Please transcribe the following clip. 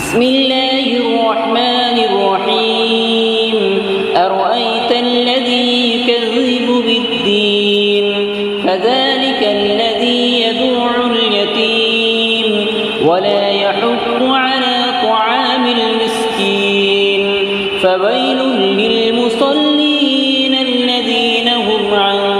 بسم الله الرحمن الرحيم أرأيت الذي يكذب بالدين فذلك الذي يدع اليتيم ولا يحض على طعام المسكين فويل للمصلين الذين هم عن